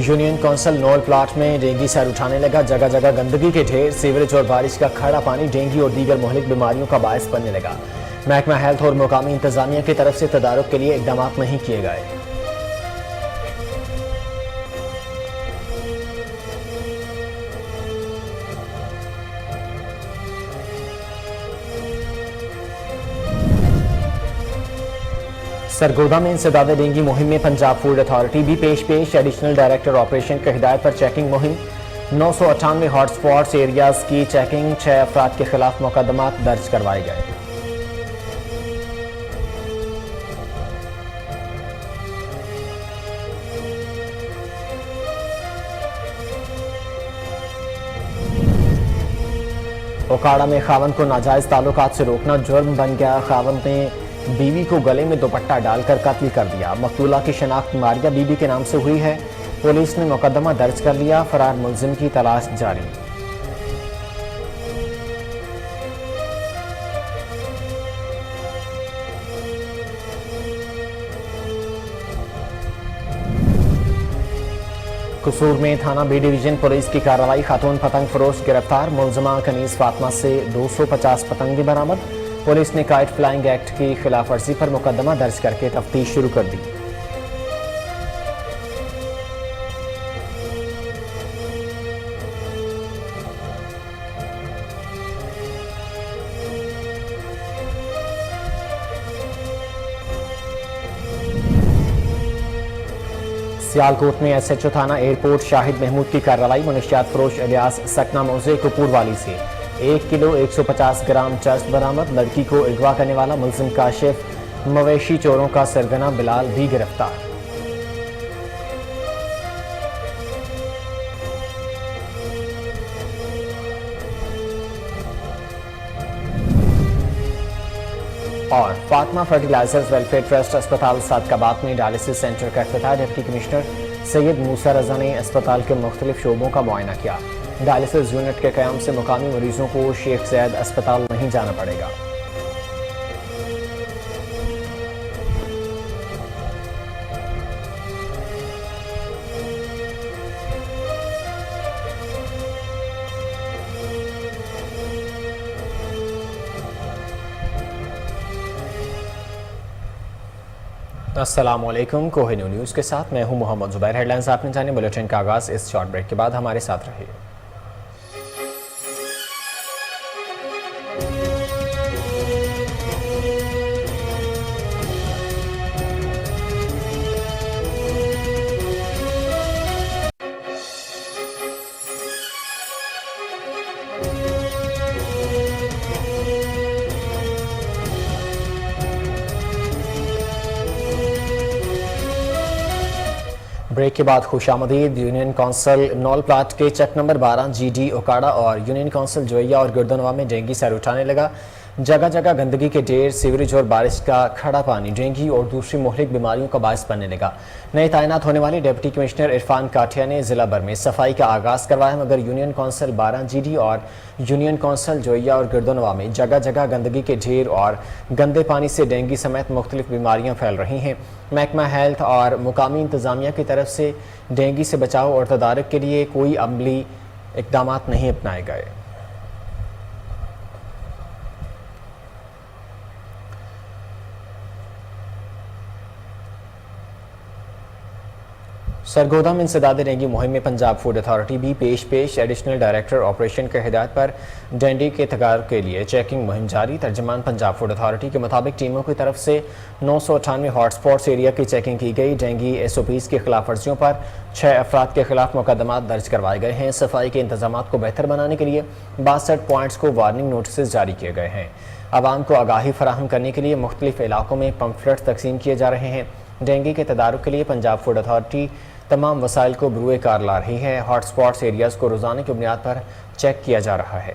Union council नौल plot में dengue sir उठाने लगा। जगह जगह गंदगी के ढेर, सीवरेज और बारिश का खड़ा पानी डेंगू और दीगर मुहलिक बीमारियों का बायस बनने लगा। महकमा हेल्थ और मुकामी इंतजामिया की तरफ से तदारुक के लिए इकदाम नहीं किए गए। सरगोदा में इंसदाद डेंगू मुहिम में पंजाब फूड अथॉरिटी भी पेश। एडिशनल डायरेक्टर ऑपरेशन की हिदायत पर चेकिंग मुहिम। 998 हॉटस्पॉट्स एरियाज की चेकिंग। 6 अफराद के खिलाफ मुकदमा दर्ज करवाए गए। ओकाड़ा में खावन को नाजायज ताल्लुकात से रोकना जुर्म बन गया। खावन ने बीवी को गले में दुपट्टा डालकर कत्ल कर दिया। मकतूला की शनाख्त मारिया बीबी के नाम से हुई है। पुलिस ने मुकदमा दर्ज कर लिया। फरार मुलजिम की तलाश जारी। कसूर में थाना बी डिवीजन पुलिस की कार्रवाई। खातून पतंग फरोश गिरफ्तार। मुलजमा कनीज फातिमा से 250 पतंगे बरामद। पुलिस ने काइट फ्लाइंग एक्ट की खिलाफ वर्जी पर मुकदमा दर्ज करके तफ्तीश शुरू कर दी। सियालकोट में SHO थाना एयरपोर्ट शाहिद महमूद की कार्रवाई। मुनशियात फरोश इलियास सकना मौजे कपूरवाली से 1 किलो 150 ग्राम चरस बरामद। लड़की को अगवा करने वाला मुलजिम काशिफ। मवेशी चोरों का सरगना बिलाल भी गिरफ्तार। और फातिमा फर्टिलाइजर्स वेलफेयर ट्रस्ट अस्पताल सादकाबाद में डायलिसिस सेंटर का इफ्तिताह। डिप्टी कमिश्नर सैयद मूसा रजा ने अस्पताल के मुख्तलिफ शोबों का मुआयना किया। डायलिसिस यूनिट के क़याम से मुकामी मरीजों को शेख ज़ैद अस्पताल नहीं जाना पड़ेगा। अस्सलामुअलैकुम। कोहिनूर न्यूज़ के साथ मैं हूं मोहम्मद जुबैर। हेडलाइंस आपने जाने। बुलेटिन का आगाज़ इस शॉर्ट ब्रेक के बाद। हमारे साथ रहिए। ब्रेक के बाद खुशामदीद। यूनियन कौंसिल नौल प्लाट के चेक नंबर 12 GD ओकाड़ा और यूनियन कौंसिल जोइया और गिरदनवा में डेंगू सर उठाने लगा। जगह जगह गंदगी के ढेर, सीवरेज और बारिश का खड़ा पानी डेंगू और दूसरी मुहलिक बीमारियों का बायस बनने लगा। नए तैनात होने वाले डिप्टी कमिश्नर इरफान काठिया ने जिला भर में सफाई का आगाज़ करवाया, मगर यूनियन कौंसिल 12 GD और यूनियन कौंसिल जोइया और गिरदनवा में जगह जगह गंदगी के ढेर और गंदे पानी से डेंगू समेत मुख्तलिफ बीमारियाँ फैल रही हैं। महकमा हेल्थ और मुकामी इंतजामिया की तरफ से डेंगू से बचाव और तदारक के लिए कोई अमली इकदाम नहीं अपनाए गए। सरगोदा में इंसदाद डेंगू मुहिम में पंजाब फूड अथॉरिटी भी पेश। एडिशनल डायरेक्टर ऑपरेशन की हिदायत पर डेंगू के तदारुक के लिए चेकिंग मुहिम जारी। तर्जमान पंजाब फूड अथॉरिटी के मुताबिक टीमों की तरफ से 998 हॉटस्पॉट्स एरिया की चेकिंग की गई। डेंगू SOPs की खिलाफ वर्जियों पर 6 अफराद के खिलाफ मुकदमा दर्ज करवाए गए हैं। सफाई के इंतजाम को बेहतर बनाने के लिए 62 पॉइंट्स को वार्निंग नोटिस जारी किए गए हैं। आवाम को आगाही फराहम करने के लिए मुख्तलिफ इलाकों में पम्फलेट्स तकसीम किए जा रहे हैं। डेंगू के तदारुक के लिए पंजाब फूड अथॉरिटी तमाम वसाइल को बरूए कार ला रही है। हॉटस्पॉट्स एरियाज को रोजाना की बुनियाद पर चेक किया जा रहा है।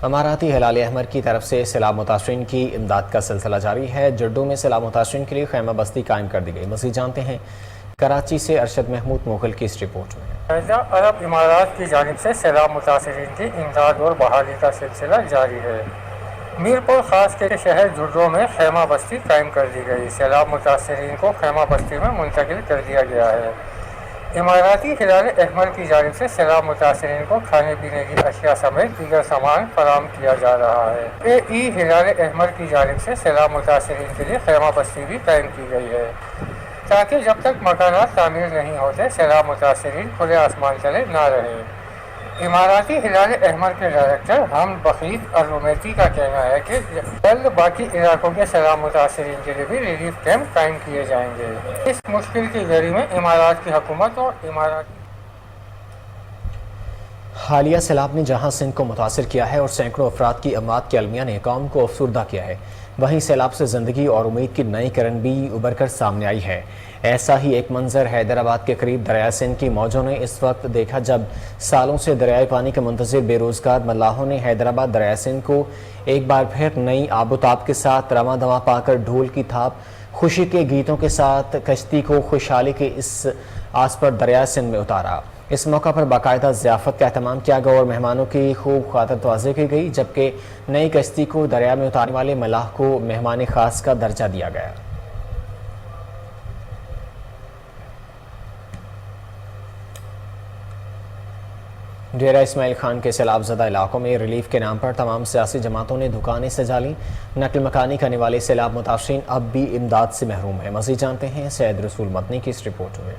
अमाराती हिलाल अहमर की तरफ से सैलाब मुतासरीन की इमदाद का सिलसिला जारी है। जड्डू में सैलाब मुतासरीन के लिए खैमा बस्ती कायम कर दी गई। मज़ीद जानते हैं कराची से अरशद महमूद मुगल की इस रिपोर्ट में। अरब इमारात की जानिब से सैलाब मुतासरीन की इमदाद और बहाली का सिलसिला जारी है। میرپور خاص کے شہر جھرو میں خیمہ بستی قائم کر دی گئی. سیلاب متاثرین کو خیمہ بستی میں منتقل کر دیا گیا ہے. اماراتی ہلال احمر کی جانب سے سیلاب متاثرین کو کھانے پینے کی اشیاء سمیت دیگر سامان فراہم کیا جا رہا ہے. ہلال احمر کی جانب سے سیلاب متاثرین کے لیے خیمہ بستی بھی قائم کی گئی ہے تاکہ جب تک مکانات تعمیر نہیں ہوتے سیلاب متاثرین کھلے آسمان تلے نہ رہیں. اماراتی ہلال احمر کے ڈائریکٹر حمد بخیت الرومیتی کا کہنا ہے کہ جلد باقی علاقوں کے سیلاب متاثرین کے لیے بھی ریلیف کیمپ قائم کیے جائیں گے. اس مشکل کی گھڑی میں امارات کی حکومت اور اماراتی حالیہ سیلاب نے جہاں سندھ کو متاثر کیا ہے اور سینکڑوں افراد کی اموات کے المیہ نے قوم کو افسردہ کیا ہے، وہیں سیلاب سے زندگی اور امید کی نئی کرن بھی ابھر کر سامنے آئی ہے. ایسا ہی ایک منظر حیدرآباد کے قریب دریائے سندھ کی موجوں نے اس وقت دیکھا جب سالوں سے دریائے پانی کے منتظر بے روزگار ملاحوں نے حیدرآباد دریائے سندھ کو ایک بار پھر نئی آب و تاب کے ساتھ رواں دواں پا کر ڈھول کی تھاپ خوشی کے گیتوں کے ساتھ کشتی کو خوشحالی کے اس آس پر دریائے سندھ میں اتارا. اس موقع پر باقاعدہ ضیافت کا اہتمام کیا گیا اور مہمانوں کی خوب خاطر توازی کی گئی، جبکہ نئی کشتی کو دریا میں اتارنے والے ملاح کو مہمان خاص کا درجہ دیا گیا. ڈیرہ اسماعیل خان کے سیلاب زدہ علاقوں میں ریلیف کے نام پر تمام سیاسی جماعتوں نے دکانیں سجا لیں. نقل مکانی کرنے والے سیلاب متاثرین اب بھی امداد سے محروم ہیں. مزید جانتے ہیں سید رسول مدنی کی اس رپورٹ میں.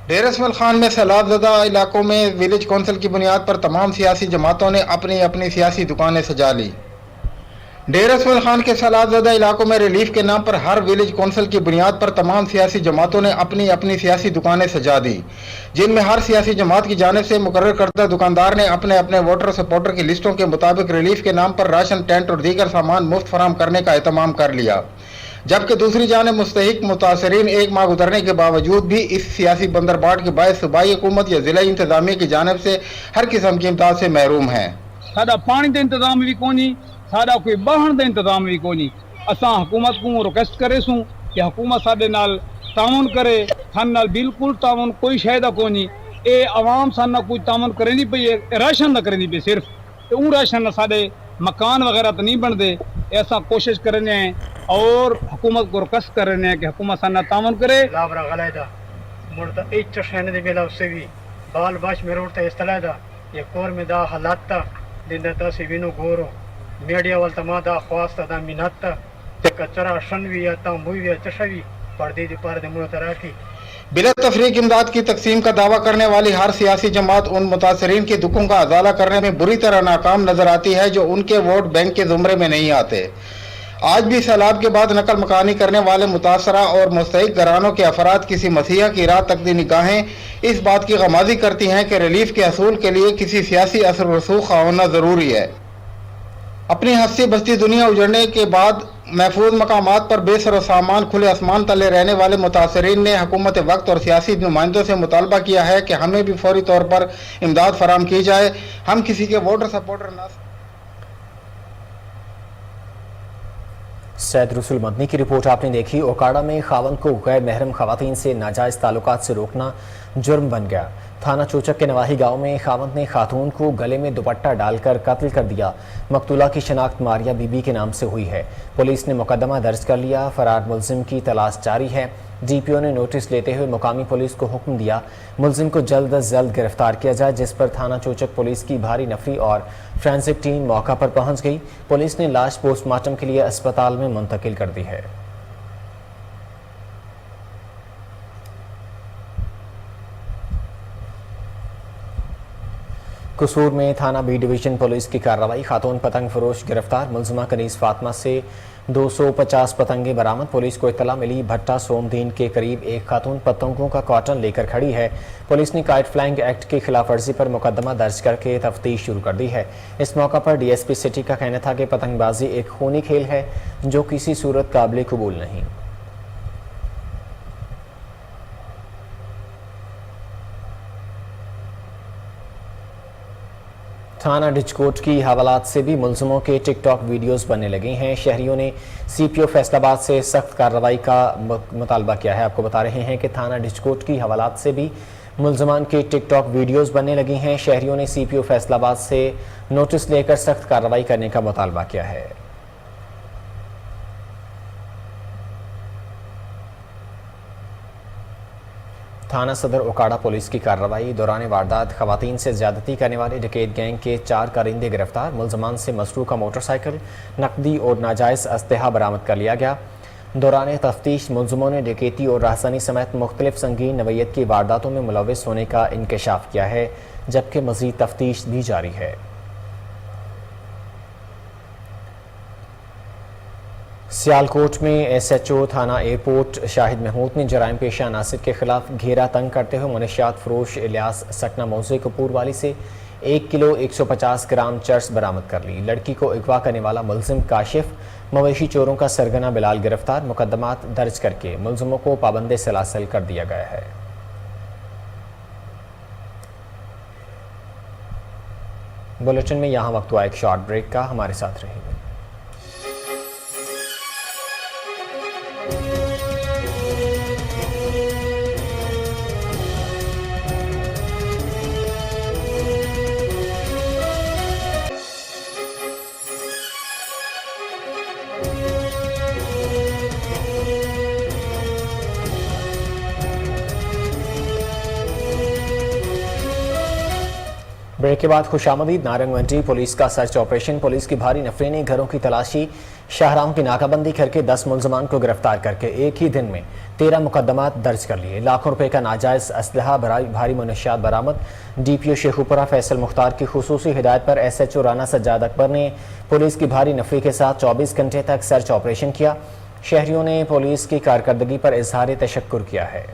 ڈیرہ اسماعیل خان میں سیلاب زدہ علاقوں میں ولیج کونسل کی بنیاد پر تمام سیاسی جماعتوں نے اپنی اپنی سیاسی دکانیں سجا لی. ڈیرہ اسماعیل خان کے سیلاب زدہ علاقوں میں ریلیف کے نام پر ہر ولیج کونسل کی بنیاد پر تمام سیاسی جماعتوں نے اپنی اپنی سیاسی دکانیں سجا دی، جن میں ہر سیاسی جماعت کی جانب سے مقرر کردہ دکاندار نے اپنے اپنے ووٹر سپورٹر کی لسٹوں کے مطابق ریلیف کے نام پر راشن، ٹینٹ اور دیگر سامان مفت فراہم کرنے کا اہتمام کر لیا. جبکہ دوسری جانب مستحق متاثرین ایک ماہ گزرنے کے باوجود بھی اس سیاسی بندرباٹ کے باعث صوبائی حکومت یا ضلعی انتظامیہ کی جانب سے ہر قسم کی امداد سے محروم ہیں. ساڈا پانی کا انتظام بھی کونی، ساڈا کوئی بہن کا انتظام بھی کونی. اساں حکومت کو ریکویسٹ کرے سوں کہ حکومت ساڈے نال تعاون کرے. سان نال بالکل تعاون کوئی شاید کونی. اے عوام سان کوئی تعاون کرے نہیں پئی، راشن نہ کرے نہیں پئی صرف. اون راشن نہ ساڈے مکان وغیرہ تو نہیں بنتے. ایسا کوشش کرنے ہیں اور حکومت کو ریکویسٹ کرنے ہیں کہ حکومت سان تعاون کرے. لابرا غلائدہ مرتا ایچ شہن دے میلا اسے بھی بال باش میں روڑتا استلائدہ یہ کور میں دا حالات تا دن دا سی وینو گورو میڈیا والتا ما دا خواستا دا مینات تا کچرا شنوی یا تا موی یا چشوی پردی دی پار دے منو تراکی. بلا تفریق امداد کی تقسیم کا دعویٰ کرنے والی ہر سیاسی جماعت ان متاثرین کے دکھوں کا ازالہ کرنے میں بری طرح ناکام نظر آتی ہے جو ان کے ووٹ بینک کے زمرے میں نہیں آتے. آج بھی سیلاب کے بعد نقل مکانی کرنے والے متاثرہ اور مستحق گھرانوں کے افراد کسی مسیحا کی رات تک دی نگاہیں اس بات کی غمازی کرتی ہیں کہ ریلیف کے حصول کے لیے کسی سیاسی اثر و رسوخ کا ہونا ضروری ہے. اپنی ہستی بستی دنیا اجڑنے کے بعد محفوظ مقامات پر بے سر و سامان کھلے آسمان تلے رہنے والے متاثرین نے حکومت وقت اور سیاسی نمائندوں سے مطالبہ کیا ہے کہ ہمیں بھی فوری طور پر امداد فراہم کی جائے. ہم کسی کے ووٹر سپورٹر نہ. سید رسول مدنی کی رپورٹ آپ نے دیکھی. اوکاڑا میں خاوند کو غیر محرم خواتین سے ناجائز تعلقات سے روکنا جرم بن گیا. تھانہ چوچک کے نواحی گاؤں میں خاوند نے خاتون کو گلے میں دوپٹہ ڈال کر قتل کر دیا. مقتولہ کی شناخت ماریا بی بی کے نام سے ہوئی ہے. پولیس نے مقدمہ درج کر لیا. فرار ملزم کی تلاش جاری ہے. ڈی پی او نے نوٹس لیتے ہوئے مقامی پولیس کو حکم دیا ملزم کو جلد از جلد گرفتار کیا جائے، جس پر تھانہ چوچک پولیس کی بھاری نفری اور فرینسک ٹیم موقع پر پہنچ گئی. پولیس نے لاش پوسٹ مارٹم کے لیے اسپتال میں منتقل کر دی ہے. قصور میں تھانہ بی ڈویژن پولیس کی کارروائی. خاتون پتنگ فروش گرفتار. ملزمہ کنیز فاطمہ سے 250 پتنگیں برآمد. پولیس کو اطلاع ملی بھٹا سومدین کے قریب ایک خاتون پتنگوں کا کارٹن لے کر کھڑی ہے. پولیس نے کائٹ فلائنگ ایکٹ کی خلاف ورزی پر مقدمہ درج کر کے تفتیش شروع کر دی ہے. اس موقع پر ڈی ایس پی سٹی کا کہنا تھا کہ پتنگ بازی ایک خونی کھیل ہے جو کسی صورت قابل قبول نہیں. تھانہ ڈچکوٹ کی حوالات سے بھی ملزموں کے ٹک ٹاک ویڈیوز بننے لگے ہیں. شہریوں نے سی پی او فیصل آباد سے سخت کارروائی کا مطالبہ کیا ہے. آپ کو بتا رہے ہیں کہ تھانہ ڈچکوٹ کی حوالات سے بھی मुलजमान की टिक टॉक वीडियोस बनने लगी हैं। शहरियों ने CPO फैसलाबाद से नोटिस लेकर सख्त कार्रवाई करने का मुतालबा किया है। थाना सदर ओकाड़ा पुलिस की कार्रवाई दौरान वारदात खवातीन से ज्यादती करने वाले डकैत गैंग के 4 कारिंदे गिरफ्तार। मुलजमान से मसरूका मोटरसाइकिल, नकदी और नाजायज़ अस्तहा बरामद कर लिया गया। दौरान तफ्तीश मुलजमों ने डकैती और राहसानी समेत मुख्तलिफ संगीन नवैयत की वारदातों में मुलव्वस होने का इंकशाफ किया है, जबकि मज़ीद तफ्तीश भी जारी है। सियालकोट में SHO थाना एयरपोर्ट शाहिद महमूद ने जराइम पेशा नासिर के खिलाफ घेरा तंग करते हुए मनशियात फरोश इलियास सकना मौजे कपूर वाली से 1 किलो 150 ग्राम चर्स बरामद कर ली। लड़की को अगवा करने वाला मुलजिम काशिफ, मवेशी चोरों का सरगना बिलाल गिरफ्तार। मुकदमात दर्ज करके मुलजिमों को पाबंद सलासल कर दिया गया है। बुलेटिन में यहाँ वक्त हुआ एक शॉर्ट ब्रेक का, हमारे साथ रहिए। ब्रेक के बाद खुशामदीद। नारंग मंडी पुलिस का सर्च ऑपरेशन। पुलिस की भारी नफरे ने घरों की तलाशी, शाहराहों की नाकाबंदी करके 10 मुलजमान को गिरफ्तार करके एक ही दिन में 13 मुकदमात दर्ज कर लिए। लाखों रुपए का नाजायज़ असलहा, भारी मनशियात बरामद। DPO शेखुपुरा फैसल मुख्तार की खुसूसी हिदायत पर SHO राना सज्जाद अकबर ने पुलिस की भारी नफरी के साथ 24 घंटे तक सर्च ऑपरेशन किया। शहरियों ने पुलिस की कारकर्दगी पर इजहार तशक्कुर किया है।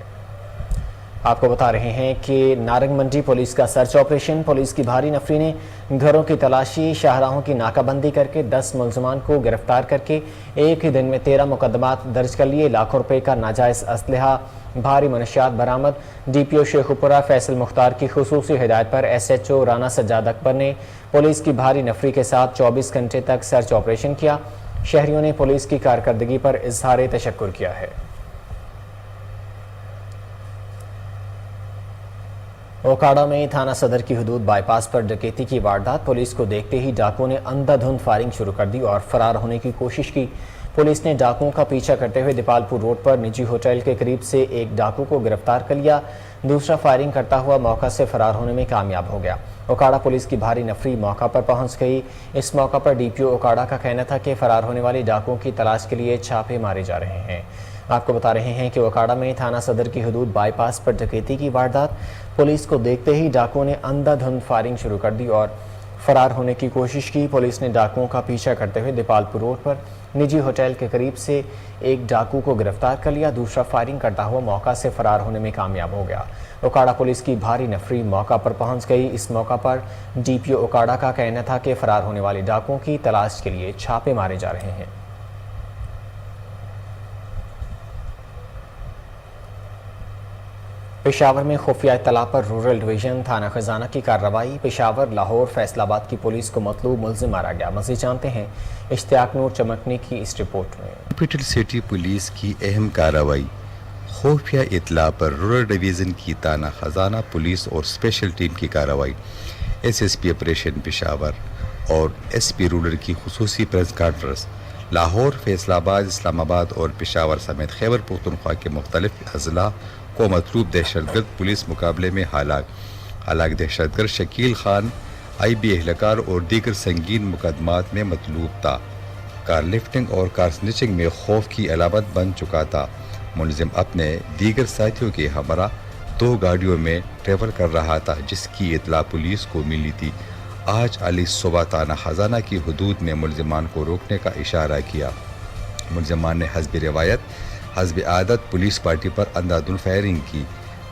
आपको बता रहे हैं कि नारंग मंडी पुलिस का सर्च ऑपरेशन। पुलिस की भारी नफरी ने घरों की तलाशी, शाहराहों की नाकाबंदी करके 10 मुलजमान को गिरफ्तार करके एक ही दिन में 13 मुकदमात दर्ज कर लिए। लाखों रुपए का नाजायज़ असलहा, भारी मनशियात बरामद। DPO शेखुपुरा फैसल मुख्तार की खुसूसी हिदायत पर SHO राना सज्जाद अकबर ने पुलिस की भारी नफरी के साथ 24 घंटे तक सर्च ऑपरेशन किया। शहरियों ने पुलिस की कारकर्दगी पर इजहार तशक्कुर किया है। ओकाड़ा में थाना सदर की हदूद बाईपास पर डकैती की वारदात। पुलिस को देखते ही डाकुओं ने अंधाधुंध फायरिंग शुरू कर दी और फरार होने की कोशिश की। पुलिस ने डाकुओं का पीछा करते हुए दीपालपुर रोड पर निजी होटल के करीब से एक डाकू को गिरफ्तार कर लिया। दूसरा फायरिंग करता हुआ मौका से फरार होने में कामयाब हो गया। ओकाड़ा पुलिस की भारी नफरी मौका पर पहुंच गई। इस मौका पर DPO ओकाड़ा का कहना था कि फरार होने वाले डाकुओं की तलाश के लिए छापे मारे जा रहे हैं। आपको बता रहे हैं कि ओकाड़ा में थाना सदर की हदूद बाईपास पर डकैती की वारदात। पुलिस को देखते ही डाकुओं ने अंधाधुंध फायरिंग शुरू कर दी और फरार होने की कोशिश की। पुलिस ने डाकुओं का पीछा करते हुए दीपालपुर रोड पर निजी होटल के करीब से एक डाकू को गिरफ्तार कर लिया। दूसरा फायरिंग करता हुआ मौका से फरार होने में कामयाब हो गया। ओकाड़ा पुलिस की भारी नफरी मौका पर पहुंच गई। इस मौका पर DPO ओकाड़ा का कहना था कि फरार होने वाले डाकुओं की तलाश के लिए छापे मारे जा रहे हैं। पेशावर में खुफिया इत्तला पर रूरल डिवीजन थाना खजाना की कार्रवाई। पेशावर, लाहौर, फैसलाबाद की पुलिस को मतलूब मुलजिम मारा गया। मज़ीद जानते हैं इश्तियाक नूर चमकने की इस रिपोर्ट में। कैपिटल सिटी पुलिस की अहम कार्रवाई। खुफिया इत्तला पर रूरल डिवीज़न की थाना खजाना पुलिस और स्पेशल टीम की कार्रवाई। SSP ऑपरेशन पेशावर और SP रूरल की खुसूसी प्रेस कॉन्फ्रेंस। लाहौर, फैसलाबाद, इस्लामाबाद और पेशावर समेत खैबर पख्तूनख्वा के मुख्तलिफ अजला को मतलूब दहशतगर्द पुलिस मुकाबले में हालाक दहशतगर्द शकील खान IB एहलकार और दीगर संगीन मुकदमात में मतलूब था। कार लिफ्टिंग और कार स्निचिंग में खौफ की अलामत बन चुका था। मुलजिम अपने दीगर साथियों के हमरा 2 गाड़ियों में ट्रेवल कर रहा था, जिसकी इतला पुलिस को मिली थी। आज अली सुबह थाना खजाना की हदूद में मुलजिमान को रोकने का इशारा किया। मुलजिमान ने हस्ब रिवायत हस्ब आदत पुलिस पार्टी पर अंधाधुंध फायरिंग की।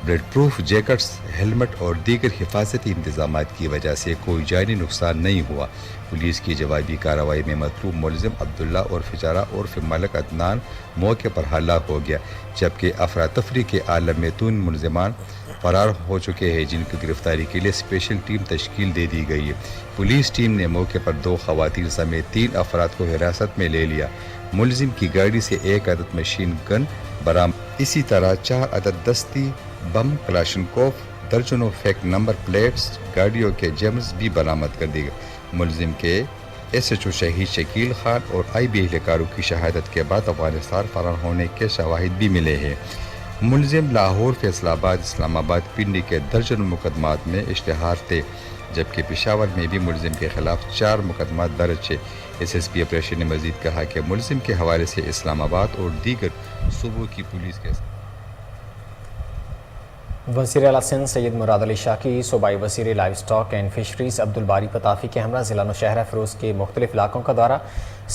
ब्लड प्रूफ जैकेट्स, हेलमेट और दीगर हिफाजती इंतजाम की वजह से कोई जानी नुकसान नहीं हुआ। पुलिस की जवाबी कार्रवाई में मतलूब मुलजिम अब्दुल्ला और फिजारा और मलक अदनान मौके पर हलाक हो गया, जबकि अफरा तफरी के आलम में 3 मुलजिमान फरार हो चुके हैं, जिनकी गिरफ्तारी के लिए स्पेशल टीम तश्कील दे दी गई है। पुलिस टीम ने मौके पर 2 खवातीन समेत 3 अफराद को हिरासत में ले लिया। मुलजिम की गाड़ी से 1 अदद मशीन गन बरामद। इसी तरह 4 अदद दस्ती बम, क्लाशनकोफ, درجنوں فیک نمبر پلیٹس گاڑیوں کے جیمز بھی برآمد کر دی گئے۔ ملزم کے ایس ایچ او شہید شکیل خان اور آئی بی اہلکاروں کی شہادت کے بعد افغانستان فرار ہونے کے شواہد بھی ملے ہیں۔ ملزم لاہور، فیصل آباد، اسلام آباد، پنڈی کے درجنوں مقدمات میں اشتہار تھے، جبکہ پشاور میں بھی ملزم کے خلاف 4 مقدمات درج ہے۔ ایس ایس پی آپریشن نے مزید کہا کہ ملزم کے حوالے سے اسلام آباد اور دیگر صوبوں کی پولیس کے وزیر اعلیٰ سندھ سید مراد علی شاہ کی صوبائی وزیر livestock and fisheries Abdul Bari Pitafi کے ہمراہ ضلع نوشہرہ فیروز کے مختلف علاقوں کا دورہ،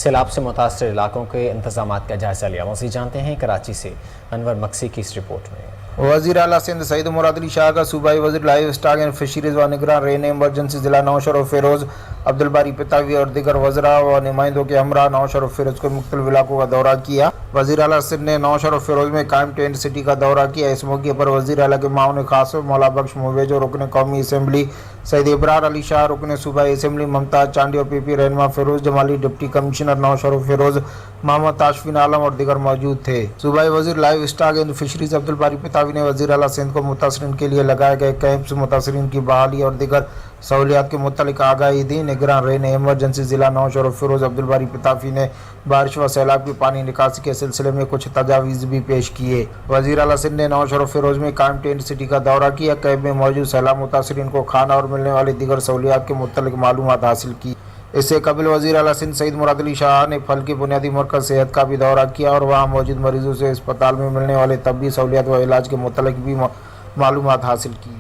سیلاب سے متاثر علاقوں کے انتظامات کا جائزہ لیا۔ مزید جانتے ہیں کراچی سے انور مکسی کی اس رپورٹ میں۔ وزیر اعلیٰ سندھ سید مراد علی شاہ کا صوبائی وزیر لائیو اسٹاک اینڈ فشریز و نگراں رین ایمرجنسی ضلع نوشہرہ و فیروز عبدالباری پتاوی اور دیگر وزراء و نمائندوں کے ہمراہ نوشہرہ و فیروز کے مختلف علاقوں کا دورہ کیا۔ وزیر اعلیٰ سندھ نے نوشہرہ و فیروز میں قائم ٹینٹ سٹی کا دورہ کیا۔ اس موقع پر وزیر اعلیٰ کے معاون خاص مولا بخش مویجو، رکن قومی اسمبلی سید ابرار علی شاہ، رکن صوبائی اسمبلی ممتاز چانڈی اور پی پی رہنما فیروز جمالی، ڈپٹی کمشنر نوشہرہ و فیروز محمد تاشفین عالم اور دیگر موجود تھے۔ صوبائی وزیر livestock and fisheries Abdul Bari پتاوی نے وزیر اعلیٰ سندھ کو متاثرین کے لیے لگائے گئے کیمپ سے متاثرین کی بحالی اور دیگر سہولیات کے متعلق آگاہی دی۔ نگراں رین ایمرجنسی ضلع نوشہرہ و فیروز عبدالباری پتافی نے بارش و سیلاب کی پانی نکاسی کے سلسلے میں کچھ تجاویز بھی پیش کیے۔ وزیر اعلیٰ سندھ نے نوشہرہ و فیروز میں قائم ٹینٹ سٹی کا دورہ کیا۔ کیمپ میں موجود سیلاب متاثرین کو کھانا اور ملنے والی دیگر سہولیات کے متعلق معلومات حاصل کی۔ اس سے قبل وزیر اعلیٰ سندھ سید مراد علی شاہ نے پھل کے بنیادی مرکز صحت کا بھی دورہ کیا اور وہاں موجود مریضوں سے اسپتال میں ملنے والے طبی سہولیات و علاج کے متعلق بھی معلومات حاصل کی۔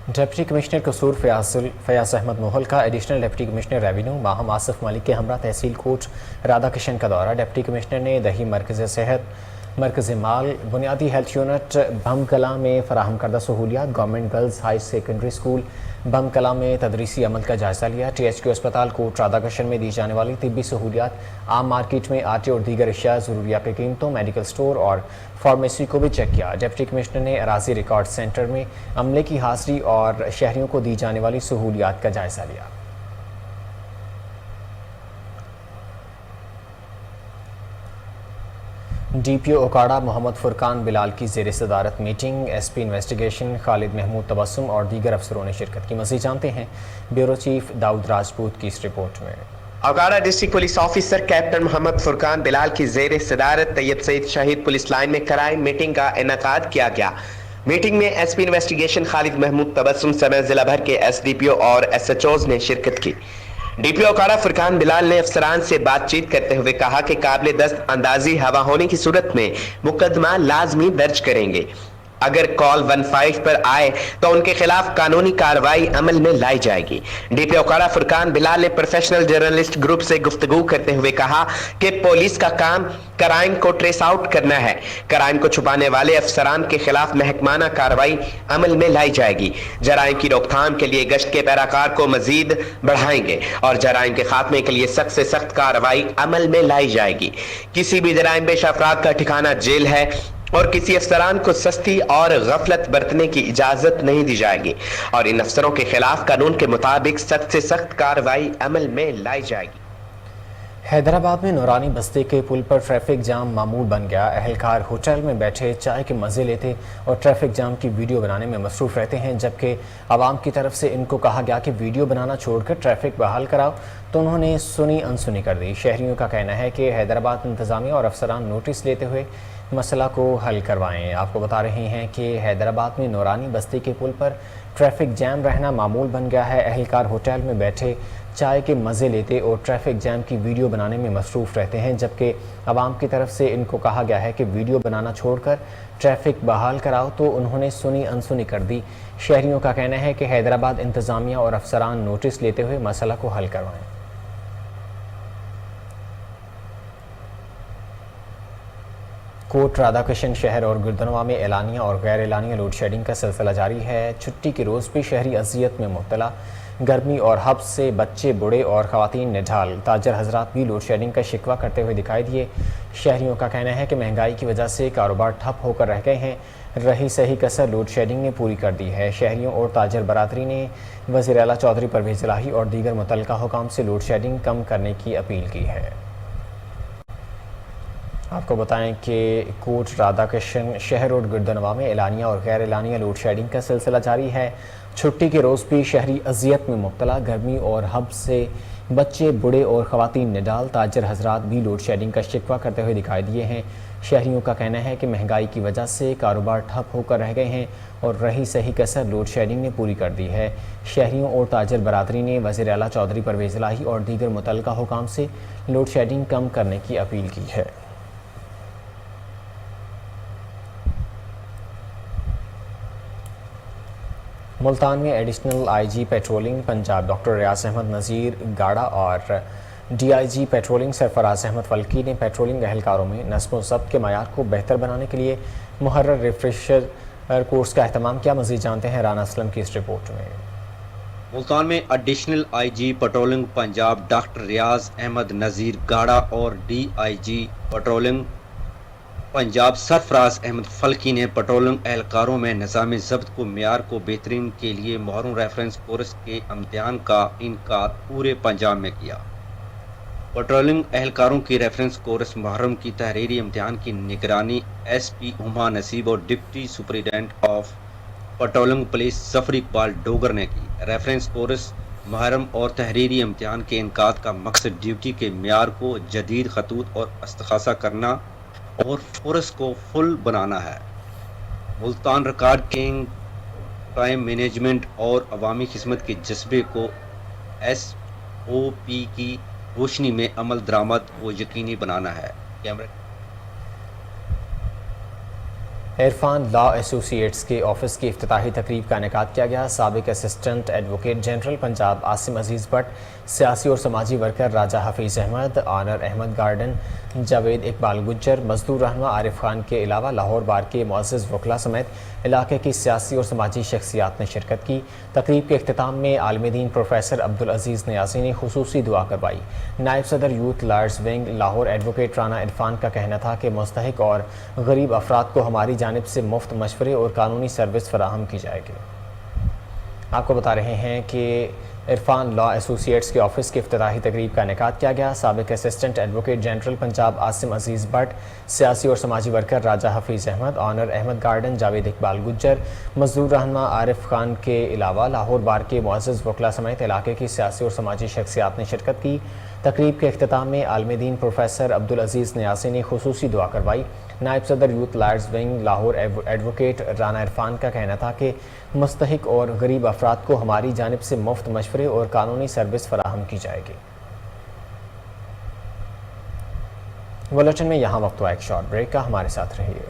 ڈپٹی کمشنر قصور فیاض احمد موہل کا additional deputy commissioner revenue Maham Asif Malik کے ہمراہ تحصیل کوٹ رادھا کرشن کا دورہ۔ ڈپٹی کمشنر نے دہی مرکز صحت، مرکز مال، بنیادی ہیلتھ یونٹ بم کلاں میں فراہم کردہ سہولیات، government girls high secondary school Bam Kalan میں تدریسی عمل کا جائزہ لیا۔ ٹی ایچ کیو اسپتال کوٹ رادھا کرشن میں دی جانے والی طبی سہولیات، عام مارکیٹ میں آٹے اور دیگر اشیاء ضروریات کی قیمتوں، میڈیکل سٹور اور فارمیسی کو بھی چیک کیا۔ ڈپٹی کمشنر نے اراضی ریکارڈ سینٹر میں عملے کی حاضری اور شہریوں کو دی جانے والی سہولیات کا جائزہ لیا۔ ڈی پی او اوکاڑا محمد فرقان بلال کی زیر صدارت meeting, S P investigation Khalid Mahmood تبسم اور دیگر افسروں نے شرکت کی۔ مزید جانتے ہیں بیورو چیف داؤد راجپوت کی اس رپورٹ میں۔ Okara district police officer captain Muhammad Furqan Bilal کی زیر صدارت طیب سعید شہید پولیس لائن میں کرائم میٹنگ کا انعقاد کیا گیا۔ میٹنگ میں S P investigation Khalid Mahmood Tabassum سمیت ضلع بھر کے ایس ڈی پی او اور ایس ایچ اوز نے شرکت کی۔ ڈی پی او اوکاڑا فرقان بلال نے افسران سے بات چیت کرتے ہوئے کہا کہ قابل دست اندازی ہوا ہونے کی صورت میں مقدمہ لازمی درج کریں گے۔ اگر کال 15 پر آئے تو ان کے خلاف قانونی کارروائی عمل میں لائی جائے گی۔ ڈی پی او اوکاڑا فرقان بلال نے پروفیشنل جرنلسٹ گروپ سے گفتگو کرتے ہوئے کہا کہ پولیس کا کام کرائم کو ٹریس آؤٹ کرنا ہے۔ کرائم کو چھپانے والے افسران کے خلاف محکمانہ کارروائی عمل میں لائی جائے گی۔ جرائم کی روک تھام کے لیے گشت کے پیراکار کو مزید بڑھائیں گے اور جرائم کے خاتمے کے لیے سخت سے سخت کارروائی عمل میں لائی جائے گی۔ کسی بھی جرائم پیشہ افراد کا ٹھکانہ جیل ہے اور کسی افسران کو سستی اور غفلت برتنے کی اجازت نہیں دی جائے گی اور ان افسروں کے خلاف قانون کے مطابق سخت سے سخت کارروائی عمل میں لائی جائے گی۔ حیدرآباد میں نورانی بستی کے پل پر ٹریفک جام معمول بن گیا۔ اہلکار ہوٹل میں بیٹھے چائے کے مزے لیتے اور ٹریفک جام کی ویڈیو بنانے میں مصروف رہتے ہیں، جبکہ عوام کی طرف سے ان کو کہا گیا کہ ویڈیو بنانا چھوڑ کر ٹریفک بحال کراؤ تو انہوں نے سنی انسنی کر دی۔ شہریوں کا کہنا ہے کہ حیدرآباد انتظامیہ اور افسران نوٹس لیتے ہوئے مسئلہ کو حل کروائیں۔ آپ کو بتا رہے ہیں کہ حیدرآباد میں نورانی بستی کے پل پر ٹریفک جام رہنا معمول بن گیا ہے۔ اہلکار ہوٹل میں بیٹھے چائے کے مزے لیتے اور ٹریفک جام کی ویڈیو بنانے میں مصروف رہتے ہیں، جبکہ عوام کی طرف سے ان کو کہا گیا ہے کہ ویڈیو بنانا چھوڑ کر ٹریفک بحال کراؤ تو انہوں نے سنی انسنی کر دی۔ شہریوں کا کہنا ہے کہ حیدرآباد انتظامیہ اور افسران نوٹس لیتے ہوئے مسئلہ کو حل کروائیں۔ کوٹ رادھا کرشن شہر اور گردنوا میں اعلانیہ اور غیر اعلانیہ لوڈ شیڈنگ کا سلسلہ جاری ہے۔ چھٹی کے روز بھی شہری اذیت میں مبتلا، گرمی اور حبس سے بچے، بوڑھے اور خواتین نڈھال۔ تاجر حضرات بھی لوڈ شیڈنگ کا شکوہ کرتے ہوئے دکھائی دیے۔ شہریوں کا کہنا ہے کہ مہنگائی کی وجہ سے کاروبار ٹھپ ہو کر رہ گئے ہیں۔ رہی سہی کسر لوڈ شیڈنگ نے پوری کر دی ہے۔ شہریوں اور تاجر برادری نے وزیر اعلیٰ چودھری پرویز الہی اور دیگر متعلقہ حکام سے لوڈ شیڈنگ کم کرنے کی اپیل کی ہے۔ आपको बताएं कि कोट राधा कृष्ण शहर और गिरदनवा में एलानिया और गैर एलानिया लोड शेडिंग का सिलसिला जारी है। छुट्टी के रोज़ भी शहरी अजियत में मुब्तला, गर्मी और हब से बच्चे, बूढ़े और ख़वातीन निडाल ताजर हजरात भी लोड शेडिंग का शिकवा करते हुए दिखाई दिए हैं। शहरियों का कहना है कि महंगाई की वजह से कारोबार ठप होकर रह गए हैं और रही सही कसर लोड शेडिंग ने पूरी कर दी है। शहरियों और ताजर बरादरी ने वज़ीर आला चौधरी परवेज़ इलाही और दीगर मुतल्लिका हुकाम से लोड शेडिंग कम करने की अपील की है। मुल्तान में additional IG patrolling Punjab doctor Riaz Ahmed Nazir Gara और डीआईजी पेट्रोलिंग सरफराज अहमद फल्की ने पेट्रोलिंग एहलकारों में नस्ब व ज़ब्त के मयार को बेहतर बनाने के लिए मुहर्रर रिफ्रेशर कोर्स का अहतमाम किया। मज़ीद जानते हैं राना असलम की इस रिपोर्ट में। मुल्तान में additional IG patrolling Punjab doctor Riaz Ahmed Nazir Gara और डीआईजी पेट्रोलिंग पंजाब सरफराज अहमद फल्की ने पेट्रोलिंग एहलकारों में निज़ाम ज़ब्त को मेयार को बेहतरीन के लिए मुहर्रर रेफरेंस कोर्स के इम्तिहान का इनकार पूरे पंजाब में किया। पेट्रोलिंग एहलकारों की रेफरेंस कोर्स मुहर्रम की तहरीरी इम्तिहान की निगरानी एसपी उमा नसीब और deputy superintendent of patrolling police Zafar Iqbal Dogar ने की। रेफरेंस कोर्स मुहर्रम और तहरीरी इम्तिहान के इनकाद का मकसद ड्यूटी के मेयार को जदीद खतूत और इस्तखासा करना और फोर्स को फुल बनाना है। Multan record king crime management और अवामी खिदमत के जज्बे को SOP की रोशनी में अमल दरामद को यकीनी बनाना है। कैमरा इरफान लॉ एसोसिएट्स के ऑफिस की इफ्तिताही तकरीब का इनेकाद किया गया। साबिक assistant advocate general Punjab Asim Aziz Bhatt, सियासी और समाजी वर्कर राजा हफीज़ अहमद, आनर अहमद गार्डन, जावेद इकबाल गुज्जर, मजदूर रहनुमा आरिफ खान के अलावा लाहौर बार के मुअज़्ज़ज़ वकला समेत इलाके की सियासी और समाजी शख्सियात ने शिरकत की। तकरीब के इख्तिताम में आलिम दीन प्रोफेसर अब्दुल अजीज़ नियाज़ी ने खुसूसी दुआ करवाई। नायब सदर youth lawyers wing Lahore advocate Rana Irfan का कहना था कि मुस्तहिक और गरीब अफराद को हमारी जानिब से मुफ्त मशवरे और कानूनी सर्विस फराहम की जाएगी। आपको बता रहे हैं कि इरफान लॉ एसोसिएट्स के ऑफिस की इफ्तिताही तकरीब का इनेकाद किया गया। साबिक assistant advocate general Punjab Asim Aziz Bhatt, सियासी और समाजी वर्कर राजा हफीज़ अहमद, आनर अहमद गार्डन, जावेद इकबाल गुज्जर, मजदूर रहनुमा आरिफ खान के अलावा लाहौर बार के मुअज़्ज़ज़ वकला समेत इलाके की सियासी और समाजी शख्सियात ने शिरकत की। तकरीब के इख्तिताम में आलिम दीन प्रोफेसर अब्दुल अजीज़ नियाज़ी ने खुसूसी दुआ करवाई। नायब सदर youth lawyers wing Lahore advocate Rana Irfan का कहना था कि मुस्तहिक और गरीब अफराद को हमारी जानिब से मुफ्त मशवरे और कानूनी सर्विस फराहम की जाएगी। बुलेटिन में यहाँ वक्त हुआ एक शॉर्ट ब्रेक का, हमारे साथ रहिए।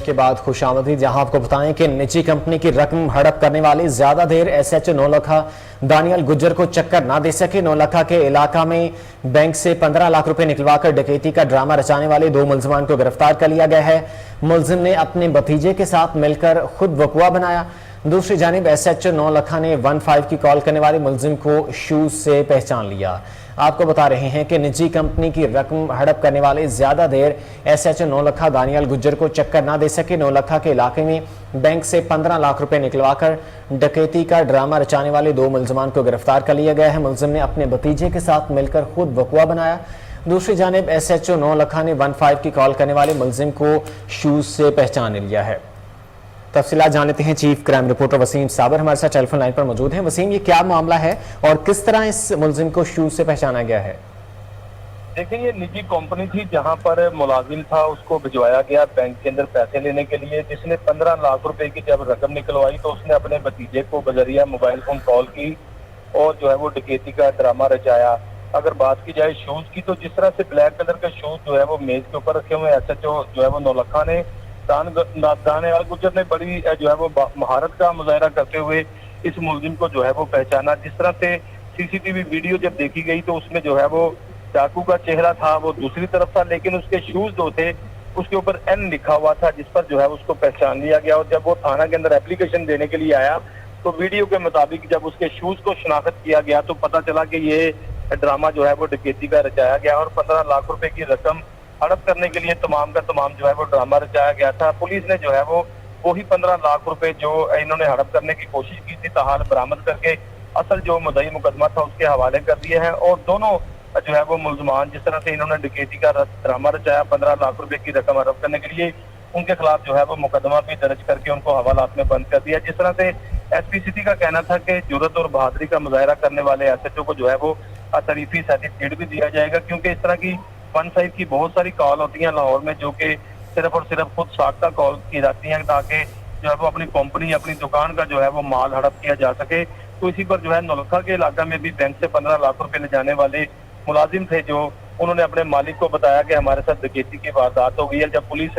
के बाद खुशामदीद। जहां आपको बताएं कि निजी कंपनी की रकम हड़प करने वाले ज्यादा देर SHO नौलखा दानियल गुज्जर को चक्कर ना दे सके। नौलखा के इलाका में बैंक से 15 लाख रुपए निकलवाकर डकैती का ड्रामा रचाने वाले 2 मुलजमान को गिरफ्तार कर लिया गया है। मुलजिम ने अपने भतीजे के साथ मिलकर खुद वकुआ बनाया। दूसरी जानिब SHO नौलखा ने 15 की कॉल करने वाले मुलजिम को शूज से पहचान लिया। आपको बता रहे हैं कि निजी कंपनी की रकम हड़प करने वाले ज्यादा देर SHO नौलखा दानियल गुज्जर को चक्कर ना दे सके। नौलखा के इलाके में बैंक से 15 लाख रुपए निकलवाकर डकैती का ड्रामा रचाने वाले 2 मुलजमान को गिरफ्तार कर लिया गया है। मुलजिम ने अपने भतीजे के साथ मिलकर खुद वकुआ बनाया। दूसरी जानिब SHO नौलखा ने 15 की कॉल करने वाले मुलजिम को शूज से पहचान लिया है। तफसीलात जान लेते हैं। चीफ क्राइम रिपोर्टर वसीम साबर हमारे साथ टेलीफोन लाइन पर मौजूद हैं। वसीम, ये क्या मामला है और किस तरह इस मुलजिम को शूज से पहचाना गया है? देखिए, ये निजी कंपनी थी जहां पर मुलाजिम था, उसको भिजवाया गया बैंक के अंदर पैसे लेने के लिए। जिसने 15 लाख रुपए की जब रकम निकलवाई तो उसने अपने भतीजे को बजरिया मोबाइल फोन कॉल की और जो है वो डकैती का ड्रामा रचाया। अगर बात की जाए शूज की, तो जिस तरह से ब्लैक कलर के शूज जो है वो मेज के ऊपर रखे हुए SHO जो है वो नौलखा ने दानियल गुज्जर ने बड़ी जो है वो महारत का मुजाहरा करते हुए इस मुलजिम को जो है वो पहचाना। जिस तरह से सीसीटीवी वीडियो जब देखी गई तो उसमें जो है वो चाकू का चेहरा था वो दूसरी तरफ था, लेकिन उसके शूज जो थे उसके ऊपर एन लिखा हुआ था, जिस पर जो है उसको पहचान लिया गया। और जब वो थाना के अंदर एप्लीकेशन देने के लिए आया तो वीडियो के मुताबिक जब उसके शूज को शनाख्त किया गया तो पता चला कि ये ड्रामा जो है वो डकैती का रचाया गया और 15 लाख रुपए की रकम हड़प करने के लिए तमाम का तमाम जो है वो ड्रामा रचाया गया था। पुलिस ने जो है वो वही 15 लाख रुपए जो इन्होंने हड़प करने की कोशिश की थी ताहाल बरामद करके असल जो मुद्दई मुकदमा था उसके हवाले कर दिए हैं। और दोनों जो है वो मुलजमान जिस तरह से इन्होंने डकैती का ड्रामा रचाया 15 लाख रुपए की रकम हड़प करने के लिए, उनके खिलाफ जो है वो मुकदमा भी दर्ज करके उनको हवालात में बंद कर दिया। जिस तरह से एसपी सिटी का कहना था कि जुर्रत और बहादुरी का मुजाहरा करने वाले एसएचओ को जो है वो तरीफी सर्टिफिकेट भी दिया जाएगा, क्योंकि इस तरह की 15 की बहुत सारी कॉल होती हैं लाहौर में जो कि सिर्फ और सिर्फ खुद साख्ता कॉल की जाती हैं ताकि जो है वो अपनी कंपनी अपनी दुकान का जो है वो माल हड़प किया जा सके। तो इसी पर जो है नौलखा के इलाका में भी बैंक से 15 लाख रुपए ले जाने वाले मुलाजिम थे जो उन्होंने अपने मालिक को बताया कि हमारे साथ डकैती की वारदात हो गई है। जब पुलिस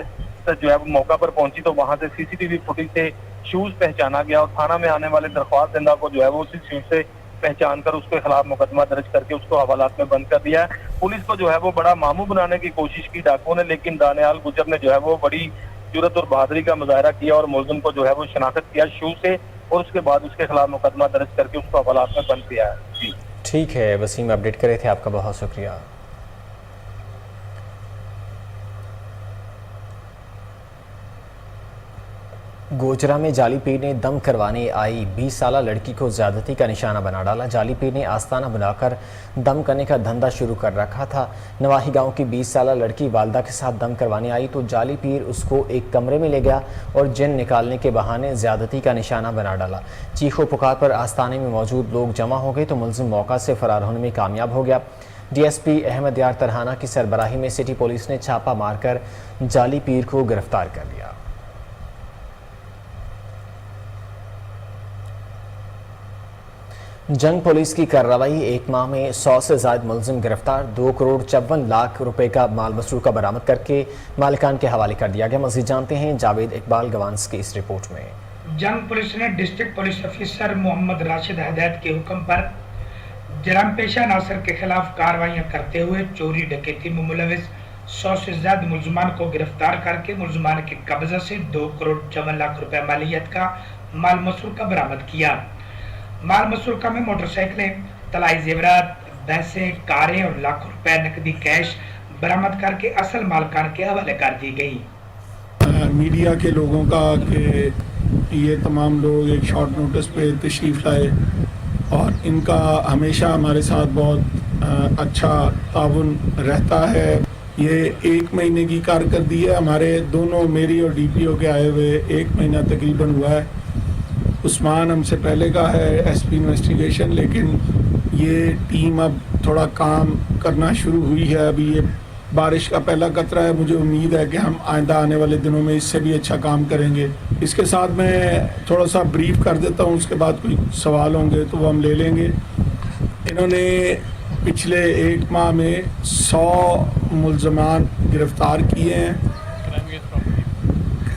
जो है वो मौका पर पहुंची तो वहां से सीसीटीवी फुटेज से शूज पहचाना गया और थाना में आने वाले दरख्वास्त देंदा को जो है वो उसी शूज से पहचान कर उसके खिलाफ मुकदमा दर्ज करके उसको हवालात में बंद कर दिया है। पुलिस को जो है वो बड़ा मामू बनाने की कोशिश की डाकुओं ने, लेकिन दानियाल गुजर ने जो है वो बड़ी जुर्रत और बहादुरी का मुजाहरा किया और मुलजिम को जो है वो शनाख्त किया शूज से और उसके बाद उसके खिलाफ मुकदमा दर्ज करके उसको हवालात में बंद किया है। जी ठीक है वसीम, अपडेट करे थे, आपका बहुत शुक्रिया। गोजरा में जाली पीर ने दम करवाने आई 20 साला लड़की को ज्यादती का निशाना बना डाला। जाली पीर ने आस्ताना बनाकर दम करने का धंधा शुरू कर रखा था। नवाही गांव की 20 साला लड़की वालदा के साथ दम करवाने आई तो जाली पीर उसको एक कमरे में ले गया और जिन निकालने के बहाने ज्यादती का निशाना बना डाला। चीखो पुकार पर आस्ताने में मौजूद लोग जमा हो गए तो मुलजिम मौका से फरार होने में कामयाब हो गया। डीएसपी अहमद यार तरहाना की सरबराही में सिटी पुलिस ने छापा मारकर जाली पीर को गिरफ्तार कर लिया। जंग पुलिस की कार्रवाई, एक माह में 100 से ज्यादा मुलजिम गिरफ्तार, 2 करोड़ 54 लाख रुपए का माल मसरूका बरामद करके मालिकान के हवाले कर दिया गया। मज़ीद जानते हैं जावेद इकबाल गवांस की इस रिपोर्ट में। जंग पुलिस ने district police officer Mohammad Rashid Hidayat के हुक्म पर जराम पेशा नासर के खिलाफ कार्रवाइयाँ करते हुए चोरी डकैती में मुलविस 100 से ज्यादा मुलजमान को गिरफ्तार करके मुलजमान के कब्जा से 2 करोड़ 54 लाख रुपए मालियत का माल मसरूका बरामद किया। माल मसरूका में मोटरसाइकिलें, तलाई जेवरात, भैंसें, कारें और लाखों रुपए नकदी कैश बरामद करके असल मालकान के हवाले कर दी गई। मीडिया के लोगों का कि ये तमाम लोग एक शॉर्ट नोटिस पे तशरीफ़ लाए और इनका हमेशा हमारे साथ बहुत अच्छा ताउन रहता है। ये 1 महीने की कारकर्दगी है, हमारे दोनों मेरी और डीपीओ के आए हुए 1 महीना तकरीबन हुआ है। उस्मान हमसे पहले का है एसपी इन्वेस्टिगेशन, लेकिन ये टीम अब थोड़ा काम करना शुरू हुई है। अभी ये बारिश का पहला कतरा है, मुझे उम्मीद है कि हम आइंदा आने वाले दिनों में इससे भी अच्छा काम करेंगे। इसके साथ मैं थोड़ा सा ब्रीफ कर देता हूँ, उसके बाद कोई सवाल होंगे तो वो हम ले लेंगे। इन्होंने पिछले 1 माह में 100 मुलजमान गिरफ्तार किए हैं।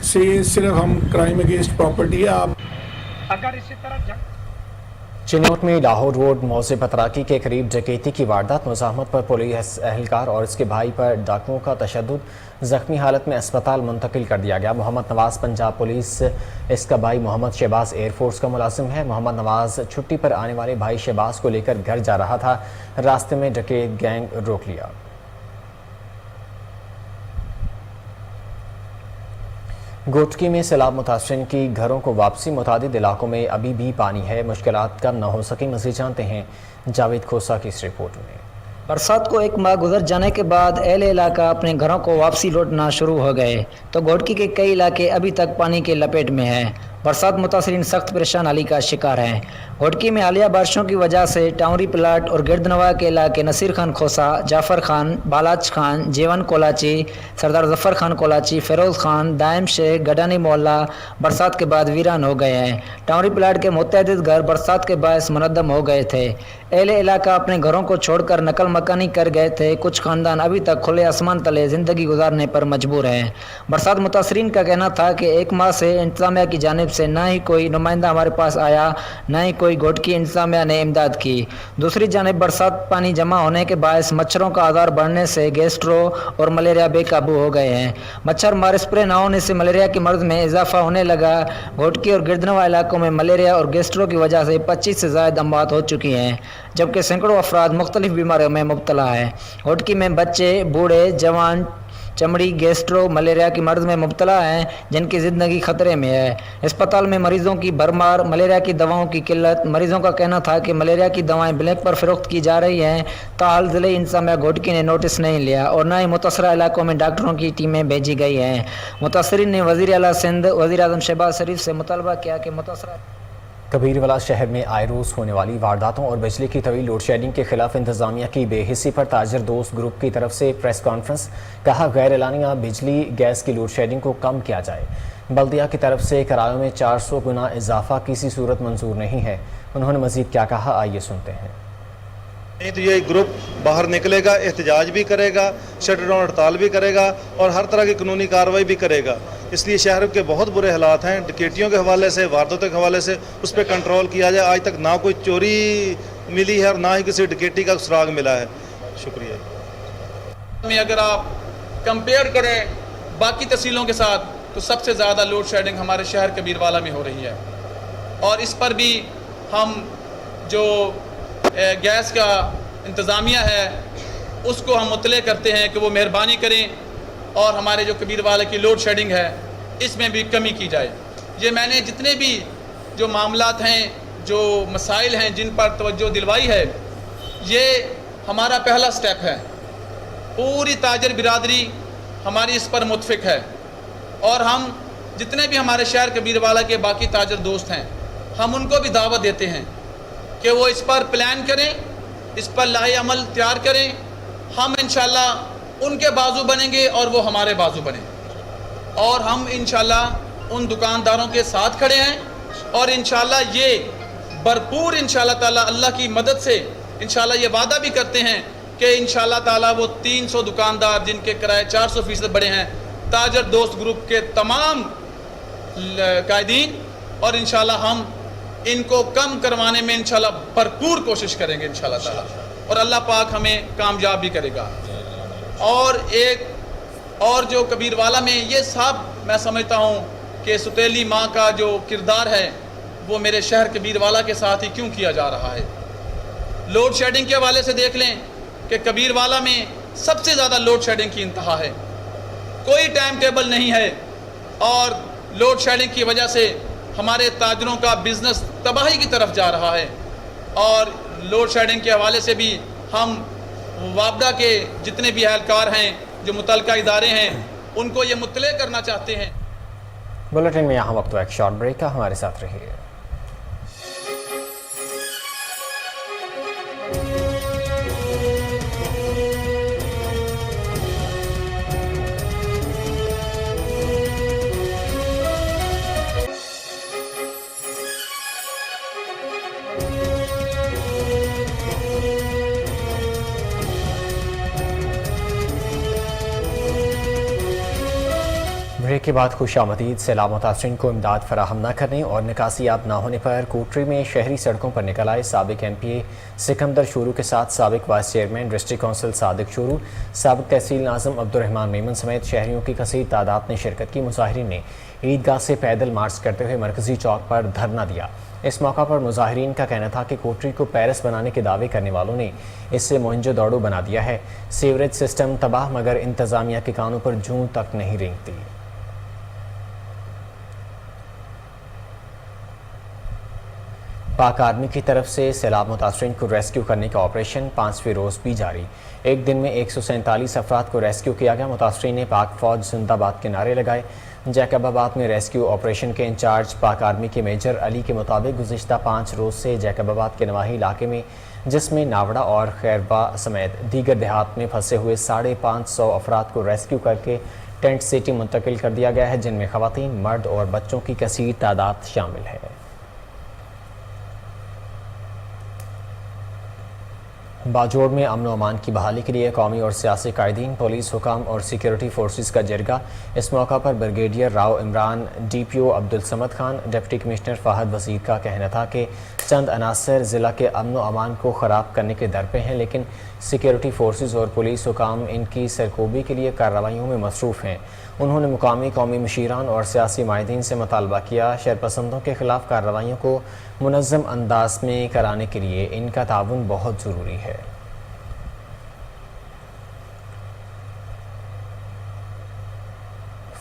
से सिर्फ हम क्राइम अगेंस्ट प्रॉपर्टी है। आप अगर इसी तरह चिनौट में लाहौर रोड मौजे पतराकी के करीब डकैती की वारदात, मुज़ाहमत पर पुलिस एहलकार और इसके भाई पर डाकुओं का तशद्दुद, जख्मी हालत में अस्पताल मुंतकिल कर दिया गया। मोहम्मद नवाज पंजाब पुलिस, इसका भाई मोहम्मद शहबाज एयरफोर्स का मुलाजिम है। मोहम्मद नवाज छुट्टी पर आने वाले भाई शहबाज को लेकर घर जा रहा था, रास्ते में डकैत गैंग रोक लिया। गोटकी में सैलाब मुतासरीन की घरों को वापसी, मुतादिद इलाकों में अभी भी पानी है, मुश्किलात कम न हो सकी। मज़ीद जानते हैं जावेद खोसा की इस रिपोर्ट में। बरसात को 1 माह गुजर जाने के बाद अहले इलाका अपने घरों को वापसी लौटना शुरू हो गए तो घोटकी के कई इलाके अभी तक पानी के लपेट में हैं। बरसात मुतासरीन सख्त परेशान हाली का शिकार हैं। घोटकी में हालिया बारिशों की वजह से टाउरी प्लाट और गिरदनवा के इलाके नसीर खान खोसा, जाफर खान, बालाच खान, जेवन कोलाची, सरदार जफर खान कोलाची, फिरोज़ खान, दायम शेख, गडानी मोहल्ला बरसात के बाद वीरान हो गए हैं। टाउरी प्लाट के मुतअद्दिद घर बरसात के बायस मुनद्दम हो गए थे। अहले इलाका अपने घरों को छोड़कर नकल मकानी कर गए थे। कुछ खानदान अभी तक खुले आसमान तले ज़िंदगी गुजारने पर मजबूर हैं। बरसात मुतासरीन का कहना था कि 1 माह से इंतजामिया की जानिब जानिब से ना ही कोई नुमाइंदा हमारे पास आया, ना ही कोई घोटकी इंतजामिया ने इमदाद की। दूसरी जानिब बरसात पानी जमा होने के बायस मच्छरों का आदार बढ़ने से गैस्ट्रो और मलेरिया बेकाबू हो गए हैं। मच्छर मार स्प्रे न होने से मलेरिया के मर्ज में इजाफा होने लगा। घोटकी और गिरदनवा इलाकों में मलेरिया और गैस्ट्रो की वजह से 25 से ज़ायद अमवात हो चुकी हैं, जबकि सैकड़ों अफराद मुख्तलिफ बीमारियों में मुब्तला हैं। घोटकी में बच्चे, बूढ़े, जवान चमड़ी, गैस्ट्रो, मलेरिया की मर्ज में मुब्तला हैं, जिनकी ज़िंदगी ख़तरे में है। अस्पताल में मरीज़ों की भरमार, मलेरिया की दवाओं की किल्लत। मरीज़ों का कहना था कि मलेरिया की दवाएं ब्लैक पर फ़रोख्त की जा रही हैं। ताहाल ज़िले इंतज़ामिया घोटकी ने नोटिस नहीं लिया और न ही मुतासरा इलाकों में डॉक्टरों की टीमें भेजी गई हैं। मुतासरीन ने वज़ीर आला सिंध वज़ीर आज़म शहबाज शरीफ से मुतालबा किया कि मुतासरा कबीरवाला शहर में आए रोज़ होने वाली वारदातों और बिजली की तवील लोड शेडिंग के खिलाफ इंतजामिया की बेहिस्सी पर ताजर दोस्त ग्रुप की तरफ से प्रेस कॉन्फ्रेंस। कहा गैर एलानिया बिजली गैस की लोड शेडिंग को कम किया जाए। बल्दिया की तरफ से किरायों में 400 गुना इजाफा किसी सूरत मंजूर नहीं है। उन्होंने मजीद क्या कहा, आइए सुनते हैं। नहीं तो ये ग्रुप बाहर निकलेगा, एहतजाज भी करेगा, शटर डाउन हड़ताल भी करेगा और हर तरह की कानूनी कार्रवाई भी करेगा। इसलिए शहर के बहुत बुरे हालात हैं, डकैतियों के हवाले से, वारदातों के हवाले से उस पर कंट्रोल किया जाए। आज तक ना कोई चोरी मिली है और ना ही किसी डकैती का सुराग मिला है। शुक्रिया। अगर आप कंपेयर करें बाकी तहसीलों के साथ तो सबसे ज़्यादा लोड शेडिंग हमारे शहर कबीरवाला में हो रही है और इस पर भी हम जो गैस का इंतज़ामिया है उसको हम मुतले करते हैं कि वो मेहरबानी करें और हमारे जो कबीरवाला की लोड शेडिंग है इसमें भी कमी की जाए। ये मैंने जितने भी जो मामलात हैं, जो मसाइल हैं जिन पर तवज्जो दिलवाई है, ये हमारा पहला स्टेप है। पूरी ताजर बिरादरी हमारी इस पर मुतफिक है और हम जितने भी हमारे शहर कबीरवाला के बाकी ताजर दोस्त हैं, हम उनको भी दावत देते हैं कि वो इस पर प्लान करें, इस पर लाहे अमल तैयार करें। हम इंशाल्लाह उनके बाजू बनेंगे और वो हमारे बाजू बने और हम इंशाल्लाह उन दुकानदारों के साथ खड़े हैं और इंशाल्लाह ये भरपूर इंशाल्लाह ताला अल्लाह की मदद से इंशाल्लाह ये वादा भी करते हैं कि इंशाल्लाह ताला वो 300 दुकानदार जिनके किराए 400% बढ़े हैं, ताजर दोस्त ग्रुप के तमाम कायदीन, और इंशाल्लाह हम इनको कम करवाने में इंशाल्लाह भरपूर कोशिश करेंगे इंशाल्लाह ताला और अल्लाह पाक हमें कामयाब भी करेगा। और एक और जो कबीरवाला में ये सब मैं समझता हूँ कि सुतेली माँ का जो किरदार है वो मेरे शहर कबीरवाला के साथ ही क्यों किया जा रहा है। लोड शेडिंग के हवाले से देख लें कि कबीरवाला में सबसे ज़्यादा लोड शेडिंग की इंतहा है, कोई टाइम टेबल नहीं है और लोड शेडिंग की वजह से हमारे ताजरों का बिज़नेस तबाही की तरफ जा रहा है। और लोड शेडिंग के हवाले से भी हम वापडा के जितने भी एहलकार हैं, जो मुतल्लिका इदारे हैं, उनको ये मुतले करना चाहते हैं। बुलेटिन में यहाँ वक्त एक शॉर्ट ब्रेक का, हमारे साथ रहिए। ब्रेक के बाद खुशामदीद। सैलाब मुतासरीन को इमदाद फराहम न करने और निकासियाब न होने पर कोटरी में शहरी सड़कों पर निकल आए साबिक MPA सिकंदर शोरू के साथ साबिक vice chairman district council Sadiq Shoro, साबिक तहसील नाज़म अब्दुर्रहमान मेमन समेत शहरियों की कसीर तादाद ने शिरकत की। मुजाहिरीन ने ईदगाह से पैदल मार्च करते हुए मरकजी चौक पर धरना दिया। इस मौका पर मुजाहिरीन का कहना था कि कोटरी को पेरिस बनाने के दावे करने वालों ने इससे मोहनजोदड़ो बना दिया है। सीवरेज सिस्टम तबाह, मगर इंतजामिया के कानों पर जूं तक नहीं रेंगती। पाक आर्मी की तरफ से सैलाब मुतासरीन को रेस्क्यू करने का ऑपरेशन 5वें रोज़ भी जारी। एक दिन में 147 अफराद को रेस्क्यू किया गया। मुतासरीन ने पाक फौज जिंदाबाद के नारे लगाए। जैकबाबाद में रेस्क्यू ऑपरेशन के इंचार्ज पाक आर्मी के मेजर अली के मुताबिक गुज़िश्ता 5 रोज़ से जैकबाबाद के नवाही इलाके में, जिसमें नावड़ा और खैरबा समेत दीगर देहात में फंसे हुए 550 अफराद को रेस्क्यू करके टेंट सिटी मुंतकिल कर दिया गया है, जिनमें ख़वातीन, मर्द और बच्चों की कसीर तादाद शामिल है। बाजोड़ में अमन अमान की बहाली के लिए कौमी और सियासी कायदीन, पुलिस हुकाम और सिक्योरिटी फोर्सेस का जरगा। इस मौका पर brigadier Rao Imran, DPO Abdul Samad Khan, deputy commissioner Fahad Waseer का कहना था कि चंद अनासर ज़िला के अमन अमान को ख़राब करने के दर पे हैं, लेकिन सिक्योरिटी फोर्सेस और पुलिस हुकाम इनकी सरकोबी के लिए कार्रवाइयों में मसरूफ़ हैं। उन्होंने मुकामी कौमी मशीरान और सियासी माहिदीन से मुतालबा किया शरपसंदों के ख़िलाफ़ कार्रवाइयों को मुनज़्ज़म अंदाज में कराने के लिए इनका ताउन बहुत ज़रूरी है।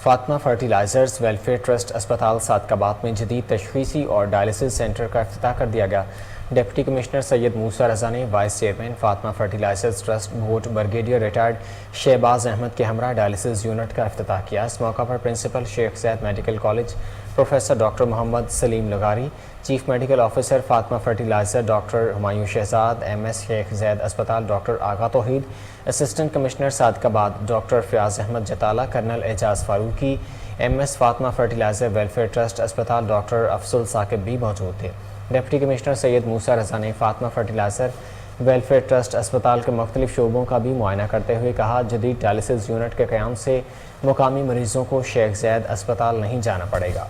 फातिमा फर्टिलाइजर्स वेलफेयर ट्रस्ट अस्पताल सादकाबाद में जदीद तशखीसी और डायलिसिस सेंटर का इफ्तिताह कर दिया गया। डिप्टी कमिश्नर सैयद मूसा रज़ा ने vice chairman Fatima fertilizers trust board brigadier retired Shahbaz Ahmed के हमरा डायलिसिस यूनिट का इफ्तिताह किया। इस मौका पर principal Sheikh Zayed medical college professor doctor Muhammad Saleem लगारी, chief medical officer Fatima fertilizer doctor Humayun Shahzad, MS Sheikh Zayed अस्पताल doctor Agha Tauheed, assistant commissioner Sadiqabad doctor Fayyaz Ahmed Jatala, colonel Ejaz Farooqi, MS Fatima fertilizer welfare trust अस्पताल डॉक्टर अफजुल साकिब भी मौजूद थे। डिप्टी कमिश्नर सैयद मूसा रज़ा ने फातिमा फर्टिलाइजर वेलफेयर ट्रस्ट अस्पताल के मुख्तलिफ शोबों का भी मुआयना करते हुए कहा, जदीद डायलिसिस यूनिट के क़याम से मुकामी मरीजों को शेख ज़ैद अस्पताल नहीं जाना पड़ेगा।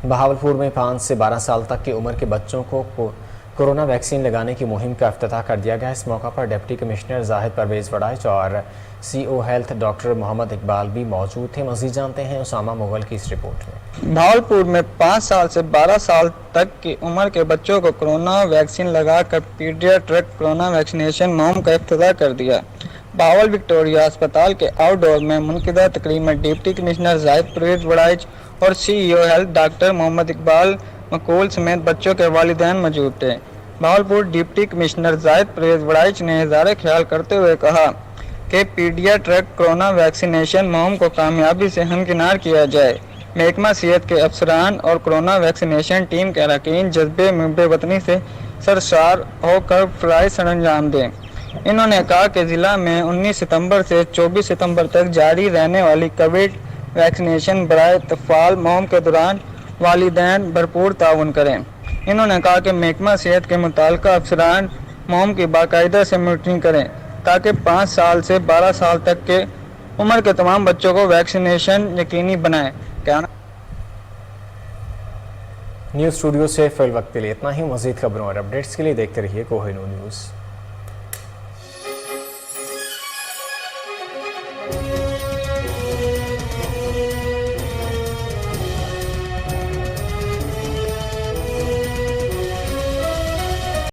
बहावलपुर में 5 से 12 साल तक की उम्र के बच्चों को कोरोना वैक्सीन लगाने की मुहिम का इफ्तिताह कर दिया गया। इस मौका पर डिप्टी कमिश्नर जाहिद परवेज़ वड़ाइच और CO health doctor Mohammad Iqbal भी मौजूद थे। मज़ीद जानते हैं उसामा मुगल की इस रिपोर्ट में। भावलपुर में 5 साल से 12 साल तक की उम्र के बच्चों को कोरोना वैक्सीन लगाकर पीडियाट्रिक कोरोना वैक्सीनेशन मुहिम का इफ्तिताह कर दिया। भावल विक्टोरिया अस्पताल के आउटडोर में मुनक़िदा तकरीब में डिप्टी कमिश्नर जाहिद परवेज़ वड़ाइच और CEO health doctor Mohammad Iqbal Makool समेत बच्चों के वालिदैन मौजूद थे। भावलपुर डिप्टी कमिश्नर जाहिद परवेज़ वड़ाइच ने इज़हार ख्याल करते हुए कहा कि पीडियाट्रिक कोरोना वैक्सीनेशन मुहिम को कामयाबी से हमकिनार किया जाए। महकमा सेहत के अफसरान और कोरोना वैक्सीनेशन टीम के अरकान जज्बे मुहब्बे वतनी से सरशार होकर फ़राइज़ सर अंजाम दें। इन्होंने कहा कि ज़िला में 19 सितंबर से 24 सितंबर तक जारी रहने वाली कोविड वैक्सीनेशन बराए तफ़ाल मुहिम के दौरान वालिदैन भरपूर ताउन करें। इन्होंने कहा कि महकमा सेहत के मुताल्लिका अफसरान मुहिम की बाकायदा से मॉनिटरिंग करें ताकि 5 साल से 12 साल तक के उम्र के तमाम बच्चों को वैक्सीनेशन यकीनी बनाएं। न्यूज़ स्टूडियो से फिल वक्त के लिए इतना ही। मज़ीद खबरों और अपडेट्स के लिए देखते रहिए कोहिनूर न्यूज़।